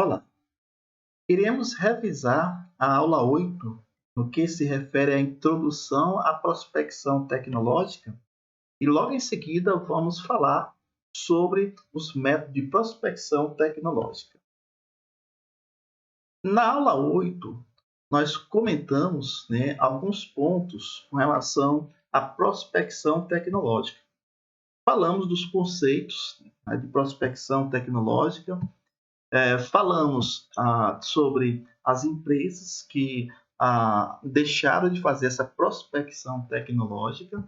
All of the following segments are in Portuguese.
Olá, iremos revisar a aula 8 no que se refere à introdução à prospecção tecnológica e logo em seguida vamos falar sobre os métodos de prospecção tecnológica. Na aula 8, nós comentamos alguns pontos com relação à prospecção tecnológica. Falamos dos conceitos de prospecção tecnológica. Falamos sobre as empresas que deixaram de fazer essa prospecção tecnológica,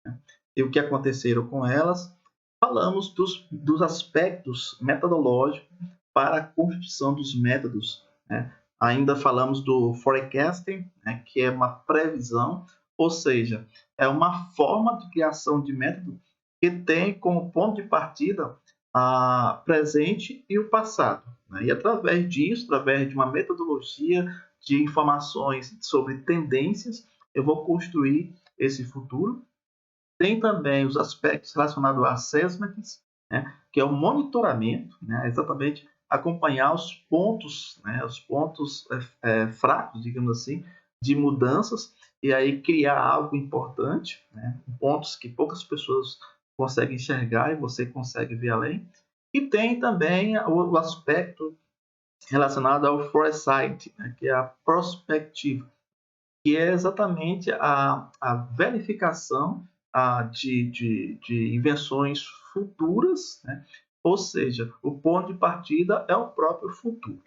né, e o que aconteceram com elas. Falamos dos aspectos metodológicos para a construção dos métodos, né. Ainda falamos do forecasting, né, que é uma previsão, ou seja, é uma forma de criação de método que tem como ponto de partida presente e o passado, né? E através disso, através de uma metodologia de informações sobre tendências, eu vou construir esse futuro. Tem também os aspectos relacionados a assessments, né, que é o monitoramento, né, exatamente acompanhar os pontos, né, os pontos fracos, digamos assim, de mudanças, e aí criar algo importante, né, pontos que poucas pessoas conseguem enxergar e você consegue ver além. E tem também o aspecto relacionado ao foresight, né, que é a prospectiva, que é exatamente a verificação de invenções futuras, né? Ou seja, o ponto de partida é o próprio futuro.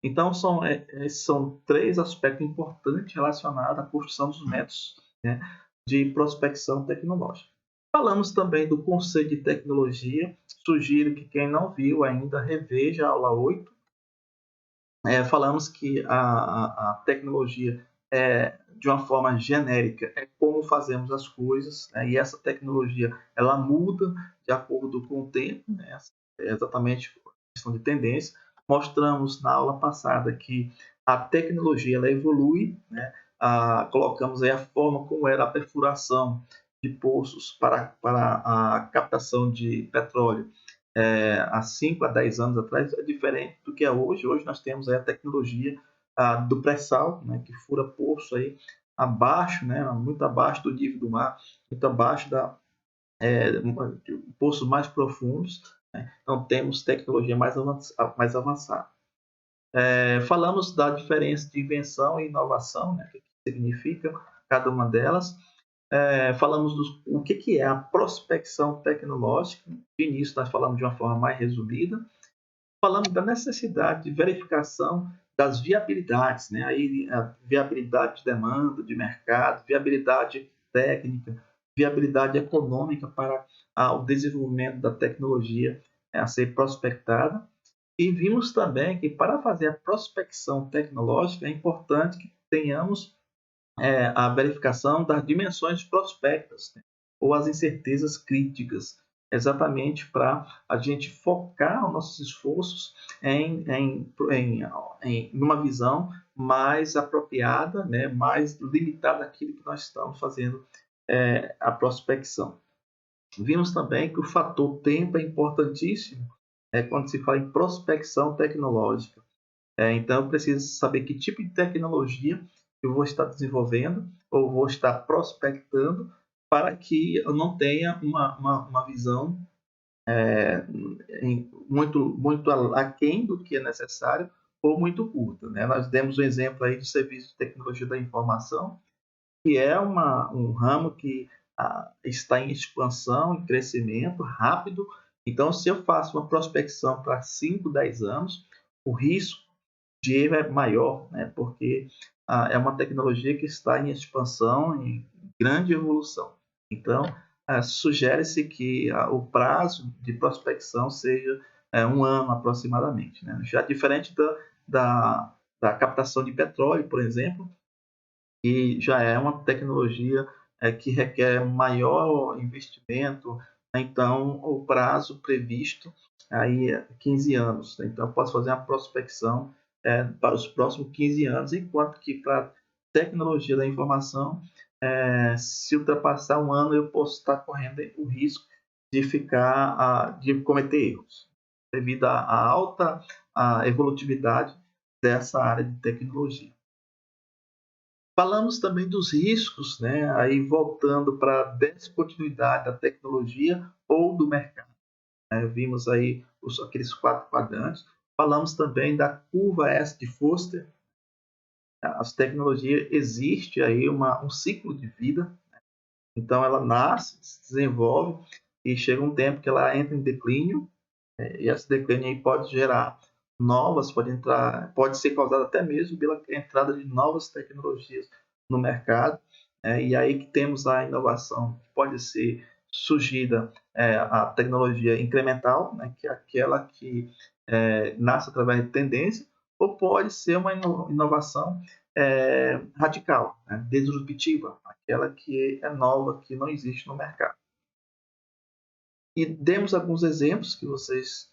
Então, são três aspectos importantes relacionados à construção dos métodos, né, de prospecção tecnológica. Falamos também do conceito de tecnologia. Sugiro que quem não viu ainda reveja a aula 8. Falamos que a tecnologia de uma forma genérica, é como fazemos as coisas, né? E essa tecnologia ela muda de acordo com o tempo, né? É exatamente questão de tendência. Mostramos na aula passada que a tecnologia ela evolui, né? Colocamos aí a forma como era a perfuração de poços para a captação de petróleo há 5 a 10 anos atrás é diferente do que é hoje. Hoje nós temos aí a tecnologia do pré-sal, né, que fura poço aí abaixo, né, muito abaixo do nível do mar, muito abaixo de poços mais profundos, né? Então temos tecnologia mais avançada. Falamos da diferença de invenção e inovação, né, o que significa cada uma delas. Falamos o que é a prospecção tecnológica. De início, nós falamos de uma forma mais resumida. Falamos da necessidade de verificação das viabilidades, né? Aí, a viabilidade de demanda, de mercado, viabilidade técnica, viabilidade econômica para o desenvolvimento da tecnologia a ser prospectada. E vimos também que para fazer a prospecção tecnológica é importante que tenhamos a verificação das dimensões prospectas, né? Ou as incertezas críticas, exatamente para a gente focar os nossos esforços em uma visão mais apropriada, né? Mais limitada àquilo que nós estamos fazendo a prospecção. Vimos também que o fator tempo é importantíssimo quando se fala em prospecção tecnológica. Então, eu preciso saber que tipo de tecnologia eu vou estar desenvolvendo ou vou estar prospectando para que eu não tenha uma visão muito aquém do que é necessário ou muito curta, né? Nós demos um exemplo aí de serviço de tecnologia da informação, que é um ramo que está em expansão, em crescimento rápido. Então, se eu faço uma prospecção para 5, 10 anos, o risco de erro é maior, né? Porque é uma tecnologia que está em expansão, em grande evolução. Então, sugere-se que o prazo de prospecção seja 1 ano aproximadamente, né? Já diferente da captação de petróleo, por exemplo, que já é uma tecnologia que requer maior investimento, né? Então o prazo previsto aí é 15 anos. Então eu posso fazer uma prospecção para os próximos 15 anos, enquanto que para a tecnologia da informação, se ultrapassar 1 ano, eu posso estar correndo o risco de cometer erros devido à alta a evolutividade dessa área de tecnologia. Falamos também dos riscos, né? Aí voltando para a descontinuidade da tecnologia ou do mercado. Vimos aí aqueles 4 quadrantes. Falamos também da curva S de Foster. As tecnologias existe aí um ciclo de vida. Então ela nasce, se desenvolve e chega um tempo que ela entra em declínio. E esse declínio aí pode gerar novas, pode ser causado até mesmo pela entrada de novas tecnologias no mercado. E aí que temos a inovação, que pode ser surgida a tecnologia incremental, né, que é aquela que nasce através de tendência, ou pode ser uma inovação radical, né, disruptiva, aquela que é nova, que não existe no mercado. E demos alguns exemplos que vocês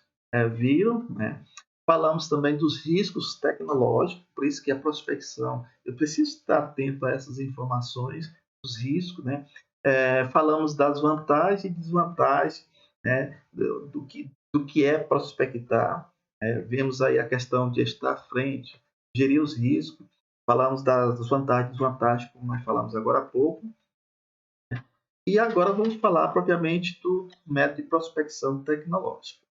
viram, né? Falamos também dos riscos tecnológicos, por isso que a prospecção, eu preciso estar atento a essas informações, dos riscos, né? Falamos das vantagens e desvantagens, né? do que é prospectar. Vemos aí a questão de estar à frente, gerir os riscos, falamos das vantagens e desvantagens, como nós falamos agora há pouco. E agora vamos falar propriamente do método de prospecção tecnológica.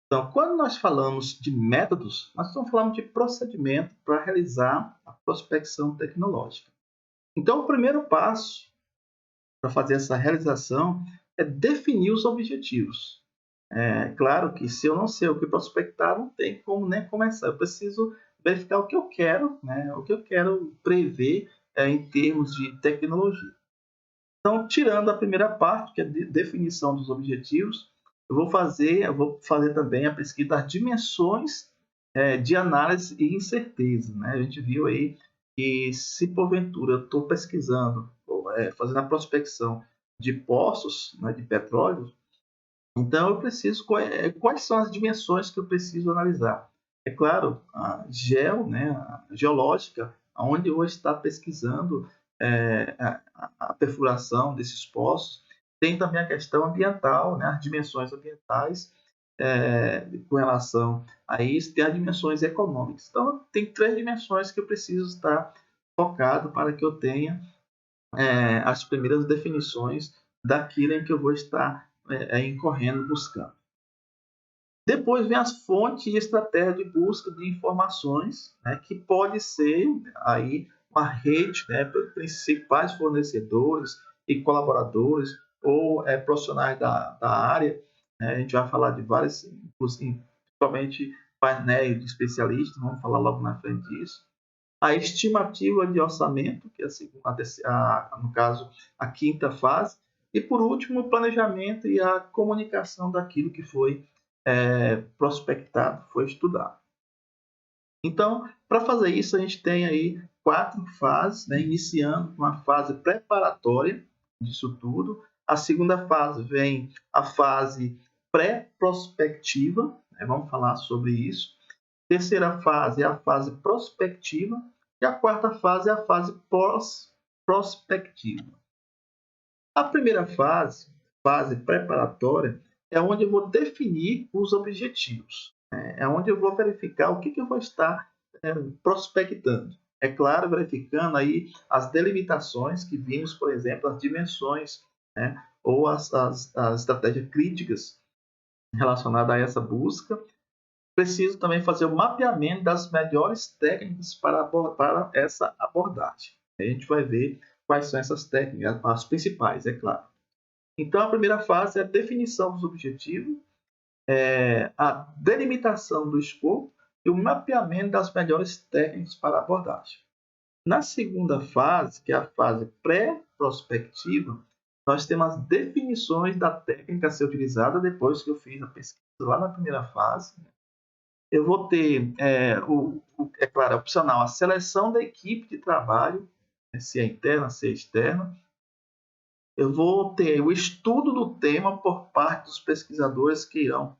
Então, quando nós falamos de métodos, nós estamos falando de procedimento para realizar a prospecção tecnológica. Então, o primeiro passo para fazer essa realização é definir os objetivos. Claro que se eu não sei o que prospectar, não tem como nem começar. Eu preciso verificar o que eu quero, né? O que eu quero prever em termos de tecnologia. Então, tirando a primeira parte, que é a definição dos objetivos, eu vou fazer também a pesquisa das dimensões de análise e incerteza. Né? A gente viu aí que se porventura eu estou pesquisando, fazendo a prospecção de poços, né, de petróleo, então eu preciso, quais são as dimensões que eu preciso analisar? É claro, né, a geológica, onde eu vou estar pesquisando a perfuração desses poços. Tem também a questão ambiental, né, as dimensões ambientais com relação a isso, tem as dimensões econômicas. Então, tem 3 dimensões que eu preciso estar focado para que eu tenha as primeiras definições daquilo em que eu vou estar incorrendo, buscando. Depois vem as fontes e estratégia de busca de informações, né, que pode ser aí uma rede, né, principais fornecedores e colaboradores ou profissionais da área. Né, a gente vai falar de vários, principalmente painéis de especialistas, vamos falar logo na frente disso. A estimativa de orçamento, que é no caso a quinta fase, e por último o planejamento e a comunicação daquilo que foi prospectado, foi estudado. Então, para fazer isso, a gente tem aí 4 fases, né? Iniciando com a fase preparatória disso tudo. A segunda fase vem a fase pré-prospectiva, né? Vamos falar sobre isso. Terceira fase é a fase prospectiva e a quarta fase é a fase pós-prospectiva. A primeira fase, fase preparatória, é onde eu vou definir os objetivos. É onde eu vou verificar o que eu vou estar prospectando. É claro, verificando aí as delimitações que vimos, por exemplo, as dimensões, né, ou as estratégias críticas relacionadas a essa busca. Preciso também fazer o mapeamento das melhores técnicas para essa abordagem. A gente vai ver quais são essas técnicas, as principais, é claro. Então, a primeira fase é a definição dos objetivos, a delimitação do escopo e o mapeamento das melhores técnicas para a abordagem. Na segunda fase, que é a fase pré-prospectiva, nós temos as definições da técnica a ser utilizada depois que eu fiz a pesquisa lá na primeira fase. Eu vou ter, é claro, é opcional, a seleção da equipe de trabalho, se é interna, se é externa. Eu vou ter o estudo do tema por parte dos pesquisadores que irão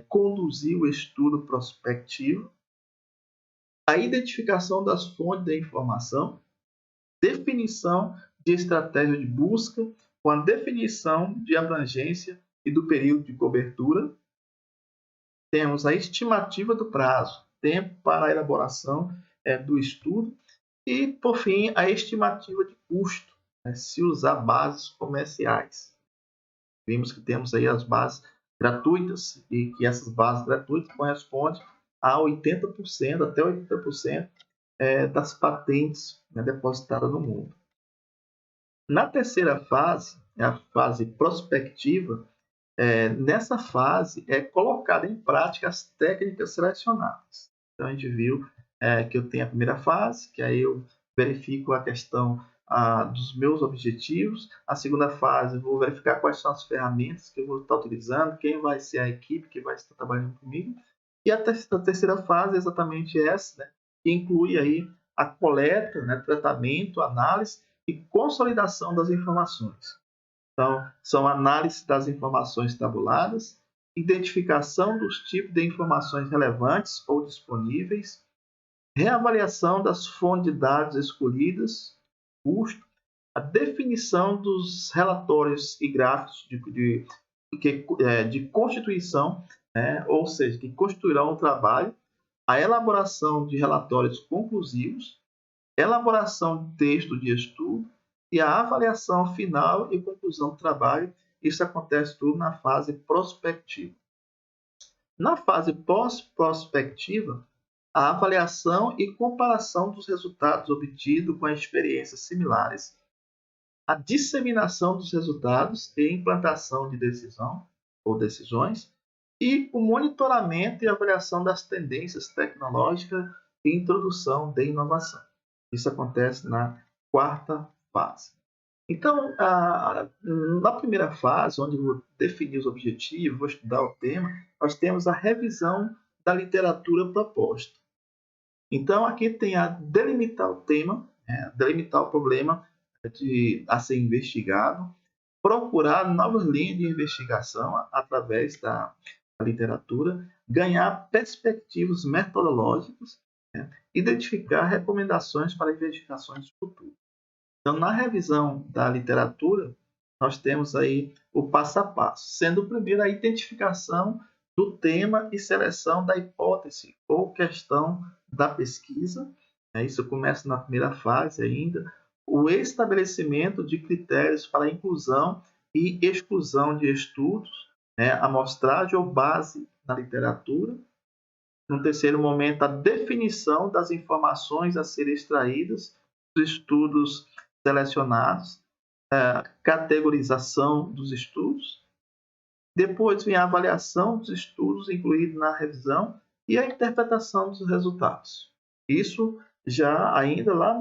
conduzir o estudo prospectivo, a identificação das fontes de informação, definição de estratégia de busca, com a definição de abrangência e do período de cobertura, temos a estimativa do prazo, tempo para a elaboração do estudo e, por fim, a estimativa de custo, se usar bases comerciais. Vimos que temos aí as bases gratuitas e que essas bases gratuitas correspondem a 80%, até 80% das patentes depositadas no mundo. Na terceira fase, a fase prospectiva, nessa fase é colocada em prática as técnicas selecionadas. Então a gente viu que eu tenho a primeira fase, que aí eu verifico a questão dos meus objetivos. A segunda fase, vou verificar quais são as ferramentas que eu vou estar utilizando, quem vai ser a equipe que vai estar trabalhando comigo. E a terceira fase é exatamente essa, que inclui aí a coleta, tratamento, análise e consolidação das informações. Então, são análise das informações tabuladas, identificação dos tipos de informações relevantes ou disponíveis, reavaliação das fontes de dados escolhidas, custo, a definição dos relatórios e gráficos de constituição, ou seja, que constituirão o trabalho, a elaboração de relatórios conclusivos, elaboração de texto de estudo e a avaliação final e conclusão do trabalho. Isso acontece tudo na fase prospectiva. Na fase pós-prospectiva, a avaliação e comparação dos resultados obtidos com experiências similares, a disseminação dos resultados e implantação de decisão ou decisões, e o monitoramento e avaliação das tendências tecnológicas e introdução de inovação. Isso acontece na quarta fase. Então, na primeira fase, onde eu vou definir os objetivos, vou estudar o tema, nós temos a revisão da literatura proposta. Então, aqui tem a delimitar o tema, delimitar o problema a ser investigado, procurar novas linhas de investigação através da literatura, ganhar perspectivas metodológicas, identificar recomendações para investigações futuras. Então, na revisão da literatura, nós temos aí o passo a passo, sendo o primeiro a identificação do tema e seleção da hipótese ou questão da pesquisa. Isso começa na primeira fase ainda. O estabelecimento de critérios para inclusão e exclusão de estudos, amostragem ou base na literatura. No terceiro momento, a definição das informações a serem extraídas dos estudos selecionados, categorização dos estudos. Depois vem a avaliação dos estudos incluídos na revisão e a interpretação dos resultados. Isso já ainda lá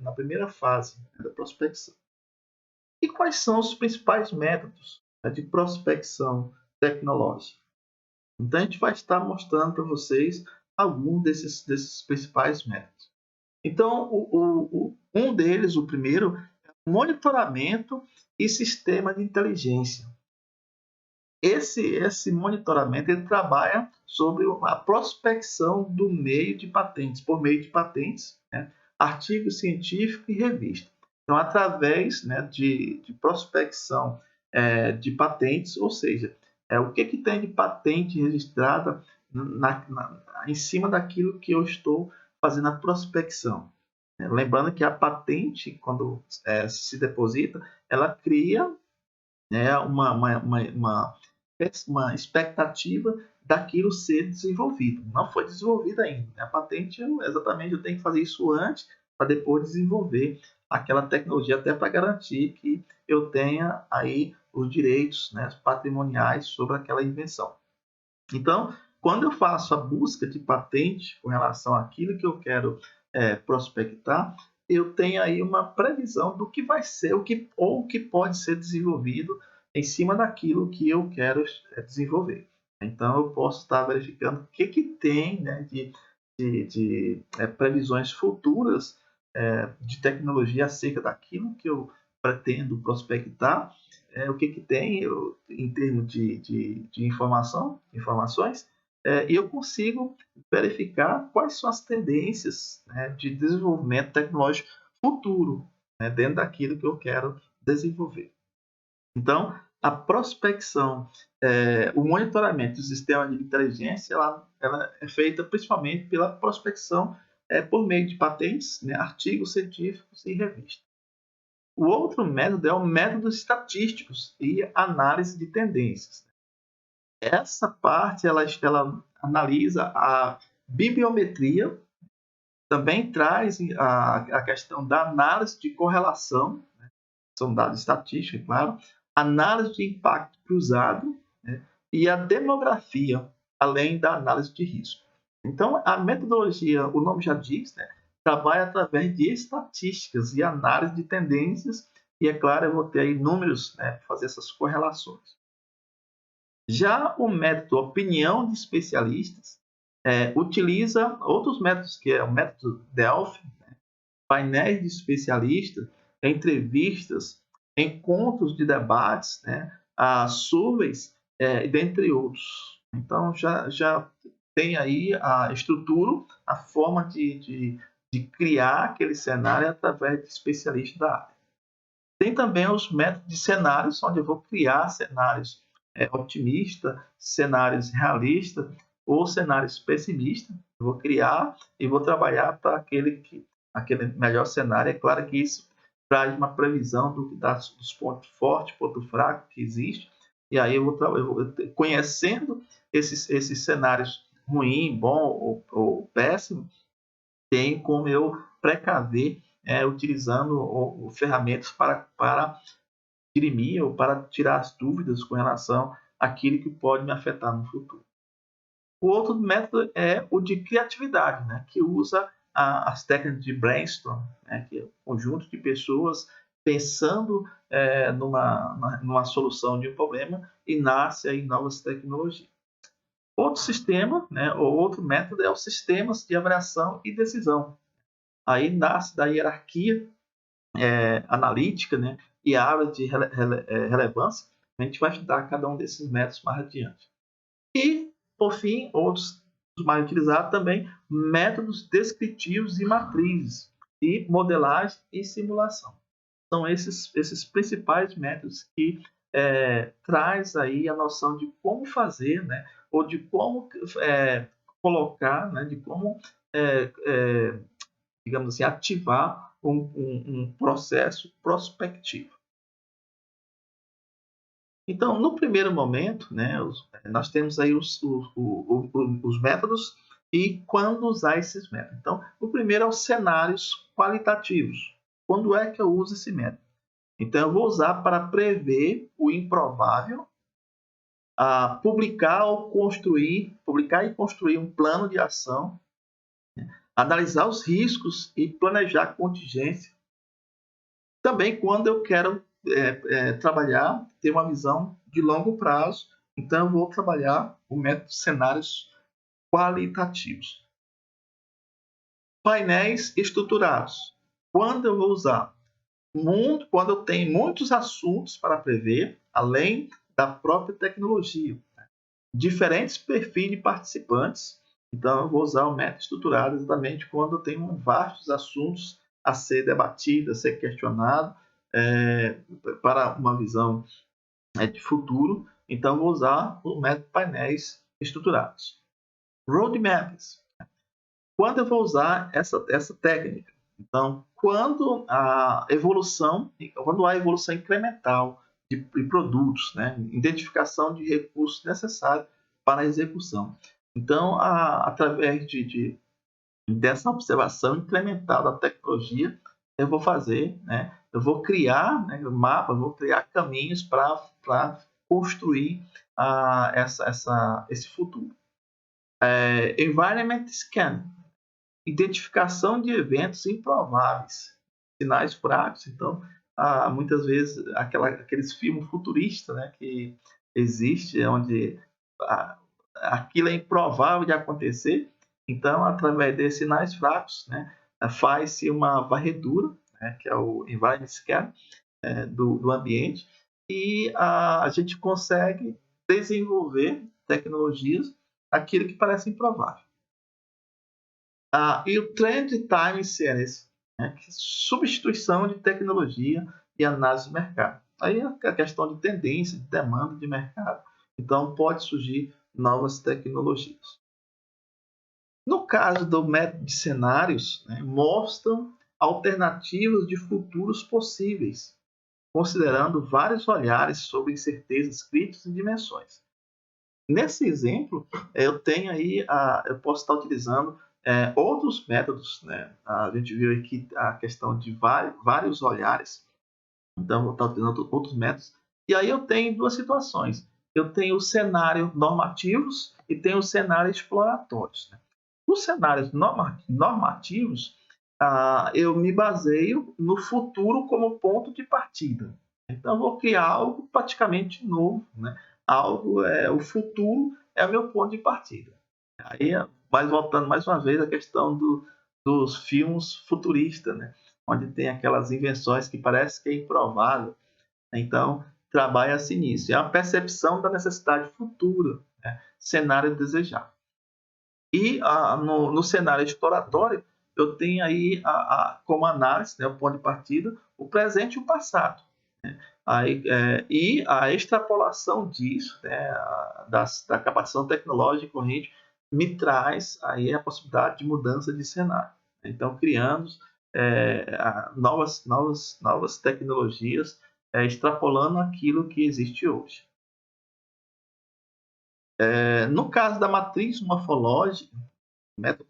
na primeira fase da prospecção. E quais são os principais métodos de prospecção tecnológica? Então, a gente vai estar mostrando para vocês alguns desses principais métodos. Então, um deles, o primeiro, é o monitoramento e sistema de inteligência. Esse monitoramento ele trabalha sobre a prospecção do meio de patentes, por meio de patentes, artigos científicos e revista. Então, através de prospecção de patentes, ou seja, o que tem de patente registrada em cima daquilo que eu estou fazendo a prospecção. Lembrando que a patente, quando se deposita, ela cria uma expectativa daquilo ser desenvolvido. Não foi desenvolvido ainda. A patente, exatamente, eu tenho que fazer isso antes para depois desenvolver aquela tecnologia, até para garantir que eu tenha aí os direitos patrimoniais sobre aquela invenção. Então, quando eu faço a busca de patente com relação àquilo que eu quero prospectar, eu tenho aí uma previsão do que vai ser o que pode ser desenvolvido em cima daquilo que eu quero desenvolver. Então, eu posso estar verificando o que tem de previsões futuras de tecnologia acerca daquilo que eu pretendo prospectar, o que tem em termos de informações, e eu consigo verificar quais são as tendências de desenvolvimento tecnológico futuro dentro daquilo que eu quero desenvolver. Então, a prospecção, o monitoramento do sistema de inteligência, ela é feita principalmente pela prospecção por meio de patentes, né, artigos científicos e revistas. O outro método é o método estatísticos e análise de tendências. Essa parte ela analisa a bibliometria, também traz a questão da análise de correlação, né? São dados estatísticos, claro, análise de impacto cruzado, né? E a demografia, além da análise de risco. Então, a metodologia, o nome já diz, né? Trabalha através de estatísticas e análise de tendências, e é claro, eu vou ter aí números, né, para fazer essas correlações. Já o método opinião de especialistas utiliza outros métodos, que é o método Delphi, né, painéis de especialistas, entrevistas, encontros de debates, né, surveys, dentre outros. Então, já tem aí a estrutura, a forma de criar aquele cenário através de especialistas da área. Tem também os métodos de cenários, onde eu vou criar cenários otimistas, cenários realistas ou cenários pessimistas. Eu vou criar e vou trabalhar para aquele melhor cenário. É claro que isso traz uma previsão dos pontos fortes, ponto fraco que existe. E aí eu vou conhecendo esses cenários ruim, bom ou péssimo, tem como eu precaver utilizando ferramentas para dirimir ou para tirar as dúvidas com relação àquilo que pode me afetar no futuro. O outro método é o de criatividade, né, que usa as técnicas de brainstorm, né, que é um conjunto de pessoas pensando numa solução de um problema e nasce aí novas tecnologias. Outro sistema, né, ou outro método é os sistemas de avaliação e decisão. Aí nasce da hierarquia analítica, né, e a área de relevância. A gente vai estudar cada um desses métodos mais adiante. E, por fim, outros mais utilizados também, métodos descritivos e matrizes, e modelagem e simulação. São esses principais métodos que traz aí a noção de como fazer, né, ou de como colocar, né, de como digamos assim, ativar um processo prospectivo. Então, no primeiro momento, né, nós temos aí os métodos e quando usar esses métodos. Então, o primeiro é os cenários qualitativos. Quando é que eu uso esse método? Então, eu vou usar para prever o improvável, publicar e construir um plano de ação, analisar os riscos e planejar contingência. Também quando eu quero trabalhar, ter uma visão de longo prazo, então eu vou trabalhar o método de cenários qualitativos. Painéis estruturados. Quando eu vou usar? Quando eu tenho muitos assuntos para prever, além da própria tecnologia. Diferentes perfis de participantes. Então, eu vou usar o método estruturado exatamente quando eu tenho vastos assuntos a ser debatido, a ser questionado, para uma visão de futuro. Então, vou usar o método painéis estruturados. Roadmaps. Quando eu vou usar essa técnica? Então, quando há evolução incremental de produtos, né? Identificação de recursos necessários para a execução. Então, através dessa observação incremental da tecnologia, eu vou fazer, né? Eu vou criar, né, mapas, vou criar caminhos para construir esse futuro. Environment Scan. Identificação de eventos improváveis, sinais fracos. Então, muitas vezes, aqueles filmes futuristas, né, que existe, onde aquilo é improvável de acontecer. Então, através desses sinais fracos, né, faz-se uma varredura, né, que é o Environment Scan do ambiente, e a gente consegue desenvolver tecnologias aquilo que parece improvável. E o Trend Time Series, né, que é substituição de tecnologia e análise de mercado. Aí é a questão de tendência, de demanda de mercado. Então, pode surgir novas tecnologias. No caso do método de cenários, né, mostram alternativas de futuros possíveis, considerando vários olhares sobre incertezas, críticas e dimensões. Nesse exemplo, eu tenho aí, eu posso estar utilizando outros métodos, né? A gente viu aqui a questão de vários olhares, então vou estar utilizando outros métodos. E aí eu tenho duas situações. Eu tenho o cenário normativos e tenho o cenário exploratórios. Né? Os cenários normativos, eu me baseio no futuro como ponto de partida. Então, eu vou criar algo praticamente novo, né? O futuro é o meu ponto de partida. Aí, mas voltando mais uma vez à questão dos filmes futuristas, né? Onde tem aquelas invenções que parece que é improvável. Então, trabalha-se nisso. É a percepção da necessidade futura, né? Cenário desejado. E no cenário exploratório, eu tenho aí como análise, né, o ponto de partida, o presente e o passado. Né? E a extrapolação disso, né, da capacitação tecnológica corrente, me traz aí a possibilidade de mudança de cenário. Então, criando novas tecnologias, extrapolando aquilo que existe hoje. No caso da matriz morfológica, método,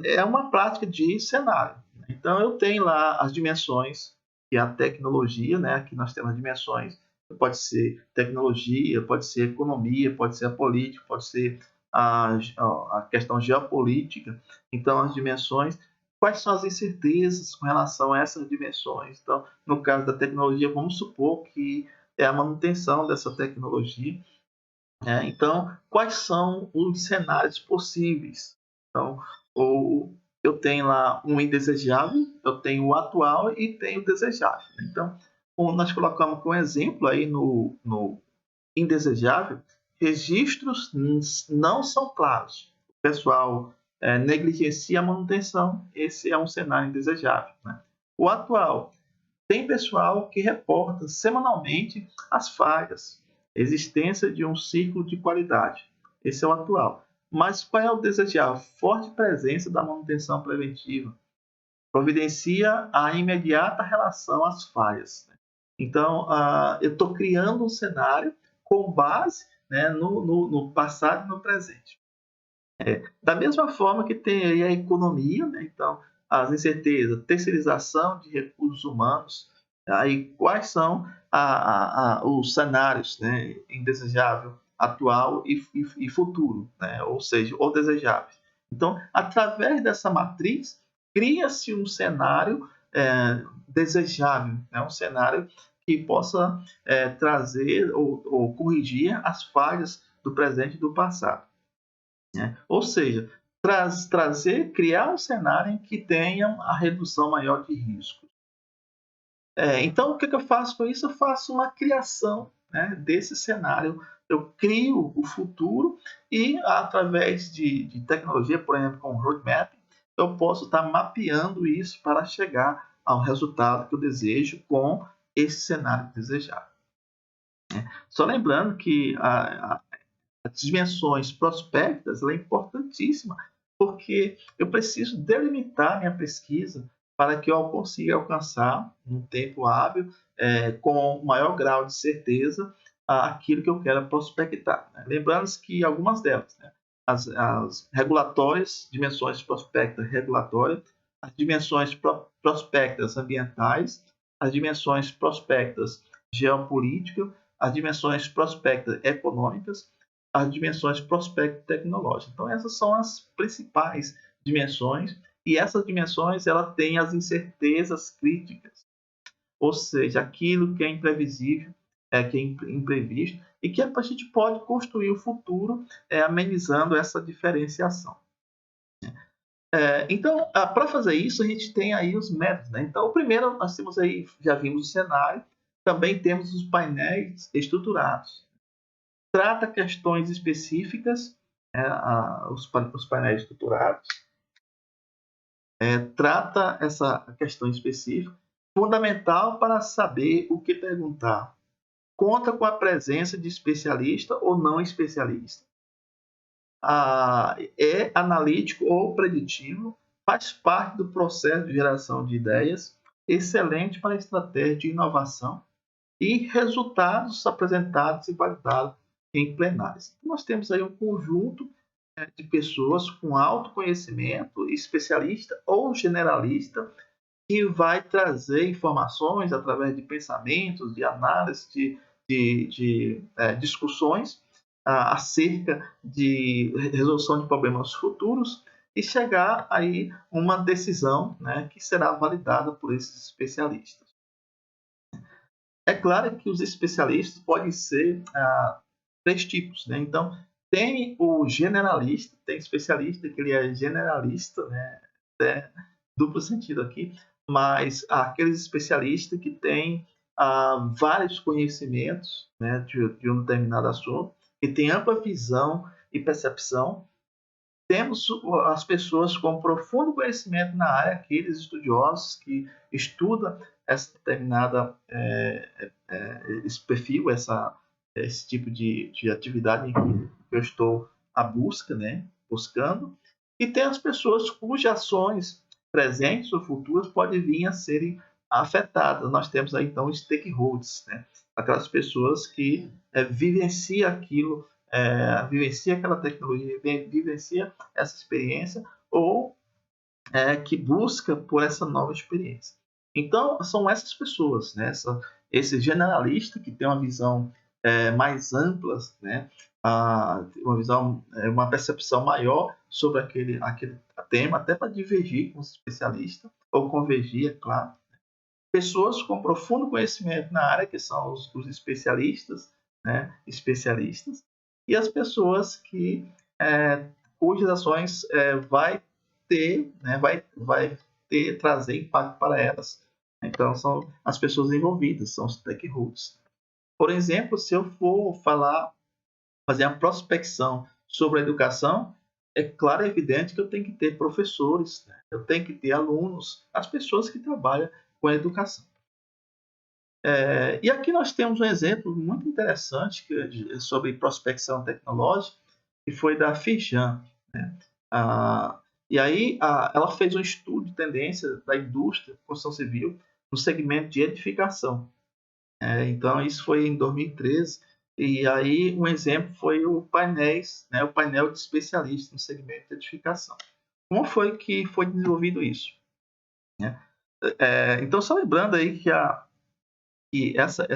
é uma prática de cenário. Então, eu tenho lá as dimensões que a tecnologia, né? Aqui nós temos as dimensões, pode ser tecnologia, pode ser economia, pode ser a política, pode ser a questão geopolítica. Então, as dimensões, quais são as incertezas com relação a essas dimensões? Então, no caso da tecnologia, vamos supor que é a manutenção dessa tecnologia. Então, quais são os cenários possíveis? Então, eu tenho lá um indesejável, eu tenho o atual e tenho o desejável. Então, nós colocamos como exemplo aí no indesejável, registros não são claros. O pessoal negligencia a manutenção, esse é um cenário indesejável. Né? O atual, tem pessoal que reporta semanalmente as falhas, existência de um ciclo de qualidade. Esse é o atual. Mas qual é o desejável? Forte presença da manutenção preventiva. Providencia a imediata relação às falhas. Então, eu estou criando um cenário com base, né, no passado e no presente. Da mesma forma que tem aí a economia, né? Então, as incertezas, terceirização de recursos humanos, aí quais são os cenários, né, indesejável, atual e futuro, né? Ou seja, ou desejáveis. Então, através dessa matriz, cria-se um cenário desejável, né? Um cenário que possa trazer ou corrigir as falhas do presente e do passado. Né? Ou seja, criar um cenário em que tenha a redução maior de risco. Então, o que eu faço com isso? Eu faço uma criação, né, desse cenário. Eu crio o futuro e, através de tecnologia, por exemplo, com o roadmap, eu posso estar mapeando isso para chegar ao resultado que eu desejo com esse cenário desejado. Só lembrando que as dimensões prospectas é importantíssima, porque eu preciso delimitar minha pesquisa para que eu consiga alcançar, num tempo hábil, com maior grau de certeza, aquilo que eu quero prospectar. Né? Lembrando que algumas delas, né? As regulatórias, dimensões prospectas regulatórias, as dimensões prospectas ambientais, as dimensões prospectas geopolíticas, as dimensões prospectas econômicas, as dimensões prospecto tecnológico. Então, essas são as principais dimensões, e essas dimensões ela têm as incertezas críticas, ou seja, aquilo que é imprevisível, que é imprevisto, e que a gente pode construir o futuro amenizando essa diferenciação. Então, para fazer isso, a gente tem aí os métodos. Né? Então, o primeiro, nós temos aí, já vimos o cenário, também temos os painéis estruturados. Trata questões específicas, os painéis estruturados, trata essa questão específica, Fundamental para saber o que perguntar. Conta com a presença de especialista ou não especialista. É analítico ou preditivo, faz parte do processo de geração de ideias, excelente para a estratégia de inovação e resultados apresentados e validados em plenárias. Nós temos aí um conjunto de pessoas com alto conhecimento, especialista ou generalista, que vai trazer informações através de pensamentos, de análise, de discussões acerca de resolução de problemas futuros e chegar aí uma decisão, né, que será validada por esses especialistas. É claro que os especialistas podem ser três tipos, né? Então, tem o generalista, tem especialista que ele é generalista, né? É duplo sentido aqui, mas aqueles especialistas que têm vários conhecimentos, né, de um determinado assunto, e tem ampla visão e percepção. Temos as pessoas com profundo conhecimento na área, aqueles estudiosos que estudam essa determinada esse perfil, esse tipo de atividade em que eu estou à busca, né, buscando. E tem as pessoas cujas ações presentes ou futuras podem vir a serem afetadas. Nós temos aí então os stakeholders, né, aquelas pessoas que vivenciam aquilo, vivencia aquela tecnologia, vivencia essa experiência ou que busca por essa nova experiência. Então, são essas pessoas, né? Esse generalista que tem uma visão mais ampla, né? Uma visão, uma percepção maior sobre aquele tema, até para divergir com os especialistas, ou convergir, é claro. Pessoas com profundo conhecimento na área, que são os especialistas, né? Especialistas, e as pessoas cujas ações vai ter, né? Trazer impacto para elas. Então, são as pessoas envolvidas, são os stakeholders. Por exemplo, se eu for fazer uma prospecção sobre a educação, é claro e evidente que eu tenho que ter professores, né? Eu tenho que ter alunos, as pessoas que trabalham com a educação. E aqui nós temos um exemplo muito interessante sobre prospecção tecnológica, que foi da Fijan, né? E aí ela fez um estudo de tendência da indústria de construção civil no segmento de edificação. Então, isso foi em 2013. E aí um exemplo foi o painel de especialistas no segmento de edificação. Como foi que foi desenvolvido isso? Né? Então, só lembrando aí que essa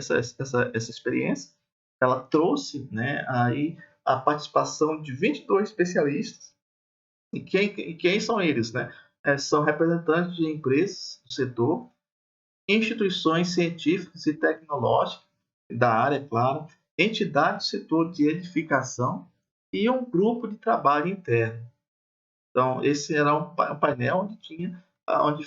experiência ela trouxe, né, aí a participação de 22 especialistas. E quem são eles? Né? São representantes de empresas do setor, instituições científicas e tecnológicas da área, é claro, entidades do setor de edificação e um grupo de trabalho interno. Então, esse era um painel onde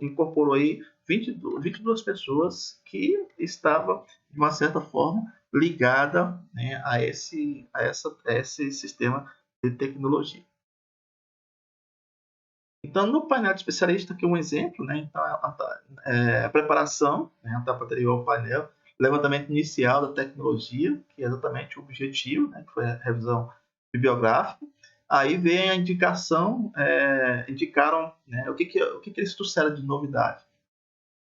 incorporou aí 22 pessoas que estavam, de uma certa forma, ligadas, né, a esse sistema de tecnologia. Então, no painel de especialista, aqui um exemplo, né? Então, a preparação, né, a etapa anterior ao painel, levantamento inicial da tecnologia, que é exatamente o objetivo, né, que foi a revisão bibliográfica. Aí vem a indicação, indicaram, né, o que eles trouxeram de novidade.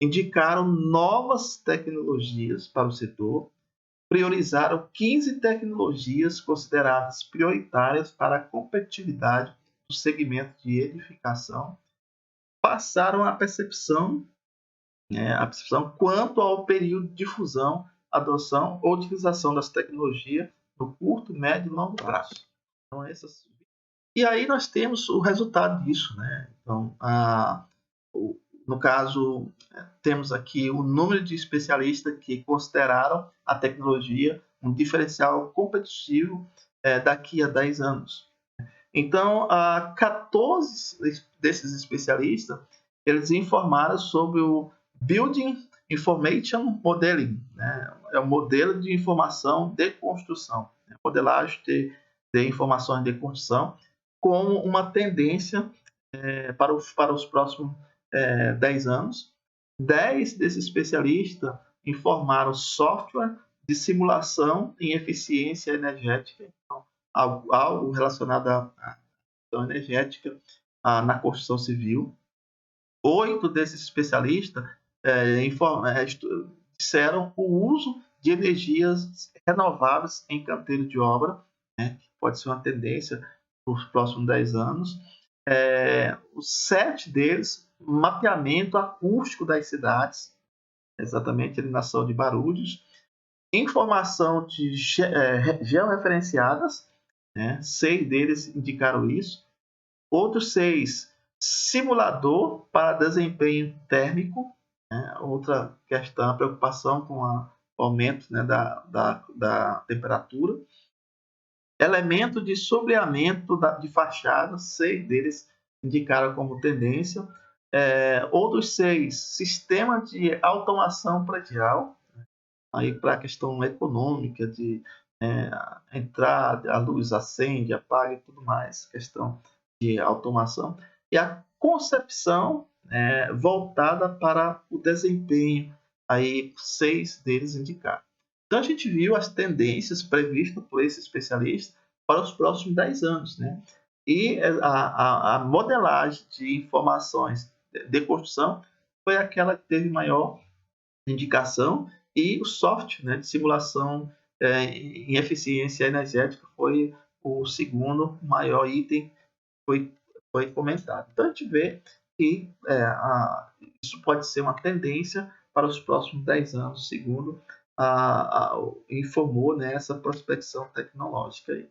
Indicaram novas tecnologias para o setor, priorizaram 15 tecnologias consideradas prioritárias para a competitividade do segmento de edificação, passaram a percepção quanto ao período de difusão, adoção ou utilização das tecnologias no curto, médio e longo prazo. Então, E aí nós temos o resultado disso, né? Então, no caso, temos aqui o número de especialistas que consideraram a tecnologia um diferencial competitivo daqui a 10 anos. Então, 14 desses especialistas, eles informaram sobre o Building Information Modeling, né? É um modelo de informação de construção, né? Modelagem de informações de construção, como uma tendência para os próximos 10 anos. 10 desses especialistas informaram software de simulação em eficiência energética, então, algo relacionado à questão energética na construção civil. 8 desses especialistas disseram o uso de energias renováveis em canteiro de obra, né, que pode ser uma tendência para os próximos 10 anos. Os 7 deles, mapeamento acústico das cidades, exatamente eliminação de barulhos, informação de georreferenciadas, né, 6 deles indicaram isso, outros 6, simulador para desempenho térmico, né, outra questão, preocupação com o aumento, né, da temperatura, elemento de sombreamento de fachada, 6 deles indicaram como tendência, outros 6, sistema de automação predial, aí para a questão econômica de entrar, a luz acende, apaga e tudo mais, questão de automação, e a concepção voltada para o desempenho, aí 6 deles indicaram. Então a gente viu as tendências previstas por esse especialista para os próximos 10 anos, né? E a modelagem de informações de construção foi aquela que teve maior indicação, e o software, né, de simulação em eficiência energética foi o segundo maior item que foi comentado. Então a gente vê que isso pode ser uma tendência para os próximos 10 anos, segundo informou, né, essa prospecção tecnológica aí.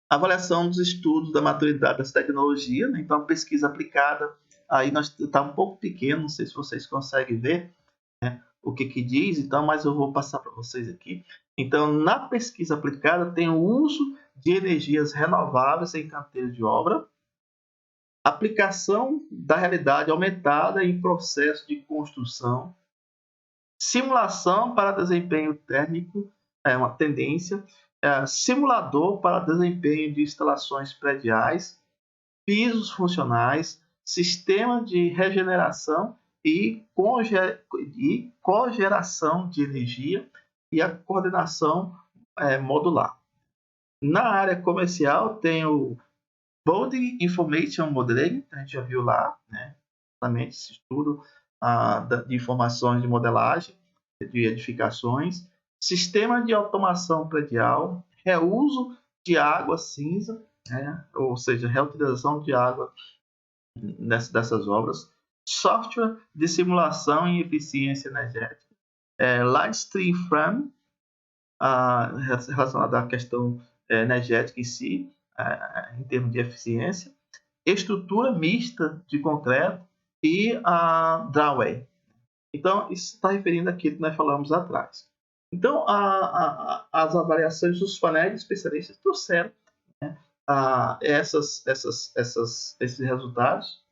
Avaliação dos estudos da maturidade das tecnologias, né? Então, pesquisa aplicada, aí está um pouco pequeno, não sei se vocês conseguem ver, né, o que diz, então, mas eu vou passar para vocês aqui. Então, na pesquisa aplicada, tem o uso de energias renováveis em canteiro de obra, aplicação da realidade aumentada em processo de construção, simulação para desempenho térmico, uma tendência, simulador para desempenho de instalações prediais, pisos funcionais, sistema de regeneração e cogeração de energia e a coordenação modular. Na área comercial tem o Building Information Modeling, que a gente já viu lá, né? Exatamente esse estudo de informações de modelagem de edificações, sistema de automação predial, reuso de água cinza, né? Ou seja, reutilização de água dessas obras, software de simulação em eficiência energética, Lightstream Frame, relacionado à questão energética em si, em termos de eficiência, estrutura mista de concreto e a drawway. Então, isso está referindo àquilo que nós falamos atrás. Então, as avaliações dos painéis de especialistas trouxeram, né, esses resultados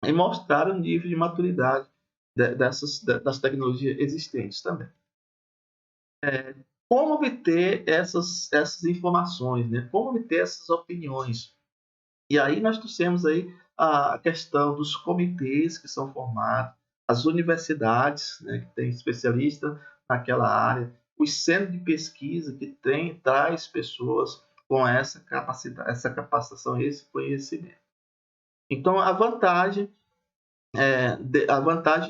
e mostraram o nível de maturidade das tecnologias existentes também. Como obter essas informações, né? Como obter essas opiniões? E aí nós trouxemos aí a questão dos comitês que são formados, as universidades, né, que têm especialista naquela área, os centros de pesquisa que traz pessoas com essa capacidade, essa capacitação, esse conhecimento. Então a vantagem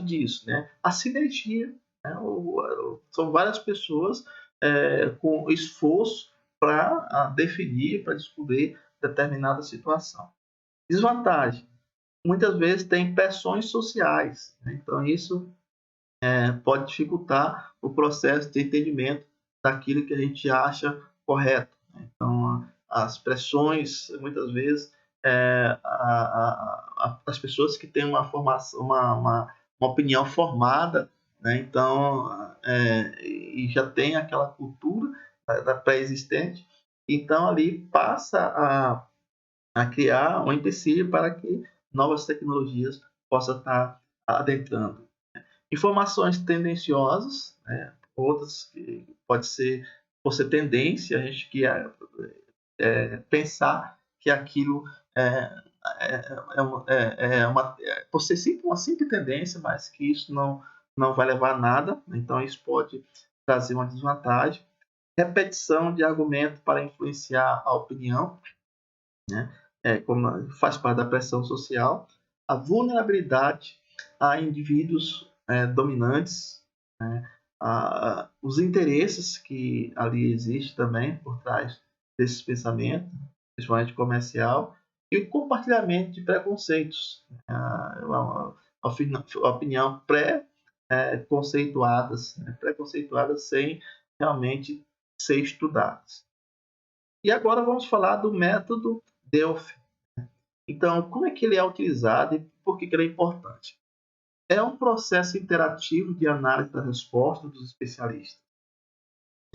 disso, né, a sinergia, né, são várias pessoas com esforço para definir, para descobrir determinada situação. Desvantagem, muitas vezes tem pressões sociais, né? Então isso pode dificultar o processo de entendimento daquilo que a gente acha correto, né? Então as pressões, muitas vezes, as pessoas que têm uma formação, uma opinião formada, né? Então e já tem aquela cultura da pré-existente, então ali passa a criar um empecilho para que novas tecnologias possam estar adentrando. Informações tendenciosas, né? Outras que pode ser por ser tendência, a gente pensar que aquilo por ser uma simples tendência, mas que isso não vai levar a nada, então isso pode trazer uma desvantagem. Repetição de argumento para influenciar a opinião, né? Como faz parte da pressão social. A vulnerabilidade a indivíduos dominantes, né? Os interesses que ali existem também por trás desses pensamentos, principalmente comercial, e o compartilhamento de preconceitos, a opinião pré-conceituadas, né? Pré-conceituadas sem realmente ser estudadas. E agora vamos falar do método Delphi. Então, como é que ele é utilizado e por que ele é importante? É um processo interativo de análise das respostas dos especialistas.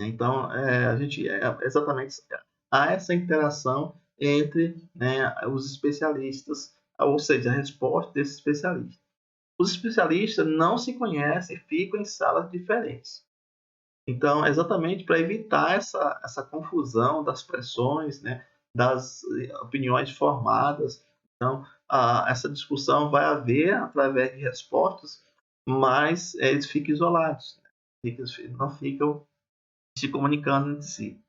Então, a gente exatamente há essa interação entre, né, os especialistas, ou seja, a resposta desses especialistas. Os especialistas não se conhecem e ficam em salas diferentes. Então, exatamente para evitar essa confusão das pressões, né, das opiniões formadas. Então, essa discussão vai haver através de respostas, mas eles ficam isolados, né? Não ficam se comunicando entre si.